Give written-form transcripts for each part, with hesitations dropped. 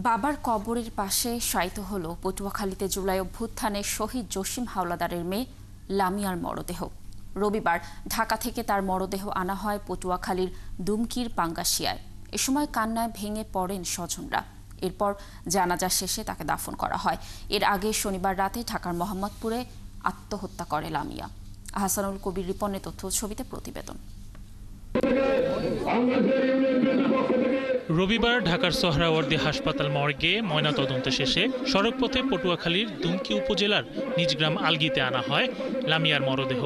বাবার কবরের পাশে শায়িত হলো পটুয়াখালীতে জুলাই অভ্যুত্থানে শহীদ জসিম হাওলাদারের মেয়ে লামিয়ার মরদেহ। রবিবার ঢাকা থেকে তার মরদেহ আনা হয় পটুয়াখালীর দুমকির পাঙ্গাশিয়ায়। এ সময় কান্নায় ভেঙে পড়েন স্বজনরা। এরপর জানাজা শেষে তাকে দাফন করা হয়। এর আগে শনিবার রাতে ঢাকার মোহাম্মদপুরে আত্মহত্যা করে লামিয়া। আহসানুল কবির রিপনের তথ্য ছবিতে প্রতিবেদন। রবিবার ঢাকার সোহরাওয়ার্দী হাসপাতাল মর্গে ময়নাতদন্ত শেষে সড়কপথে পটুয়াখালীর দুমকি উপজেলার নিজ গ্রাম আলগিতে আনা হয় লামিয়ার মরদেহ।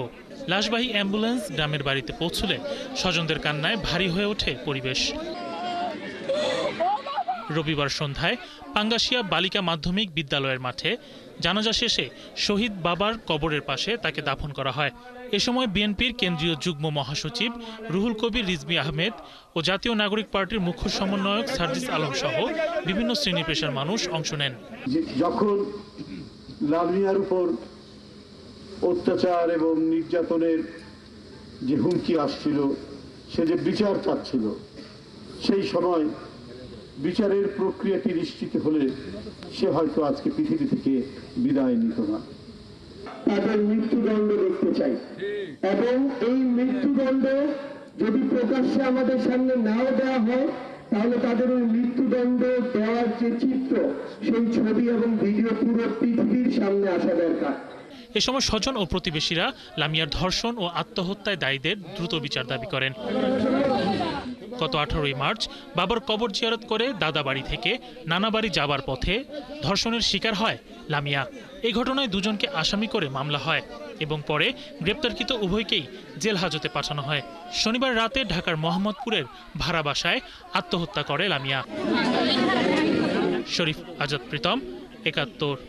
লাশবাহী অ্যাম্বুলেন্স গ্রামের বাড়িতে পৌঁছলে স্বজনদের কান্নায় ভারী হয়ে ওঠে পরিবেশ। রবিবার সন্ধ্যায় পাঙ্গাশিয়া বালিকা মাধ্যমিক বিদ্যালয়ের মাঠে জানাজা শেষে শহীদ বাবার কবরের পাশে তাকে দাফন করা হয়। এ সময় বিএনপির কেন্দ্রীয় যুগ্ম মহাসচিব রুহুল কবির রিজভী আহমেদ ও জাতীয় নাগরিক পার্টির মুখ্য সমন্বয়ক সার্জিস আলম সহ বিভিন্ন শ্রেণী পেশার মানুষ অংশ নেন। যখন লামিয়ার উপর অত্যাচার এবং নির্যাতনের যে হুমকি আসছিল, সে যে বিচার চাচ্ছিল, সেই সময় বিচারের প্রক্রিয়াটি নিশ্চিত হলে সে হয়তো আজকে পৃথিবী থেকে বিদায় নিত না। তাদের মৃত্যুদণ্ড দেখতে চাই এবং এই মৃত্যুদণ্ড যদি প্রকাশ্যে আমাদের সামনে নাও দেওয়া হয়, তাহলে তাদের ওই মৃত্যুদণ্ড দেওয়ার যে চিত্র, সেই ছবি এবং ভিডিও পুরো পৃথিবীর সামনে আসা দরকার। এ সময় স্বজন ও প্রতিবেশীরা লামিয়ার ধর্ষণ ও আত্মহত্যায় দায়ীদের দ্রুত বিচার দাবি করেন। গত 18 মার্চ বাবার কবর জিয়ারত করে দাদা বাড়ি থেকে নানা বাড়ি যাবার পথে ধর্ষণের শিকার হয় লামিয়া। এই ঘটনায় দুজনকে আসামি করে মামলা হয় এবং পরে গ্রেপ্তারকৃত উভয়কেই জেল হাজতে পাঠানো হয়। শনিবার রাতে ঢাকার মোহাম্মদপুরের ভাড়া বাসায় আত্মহত্যা করে লামিয়া। শরীফ আজাদ প্রীতম, ৭১।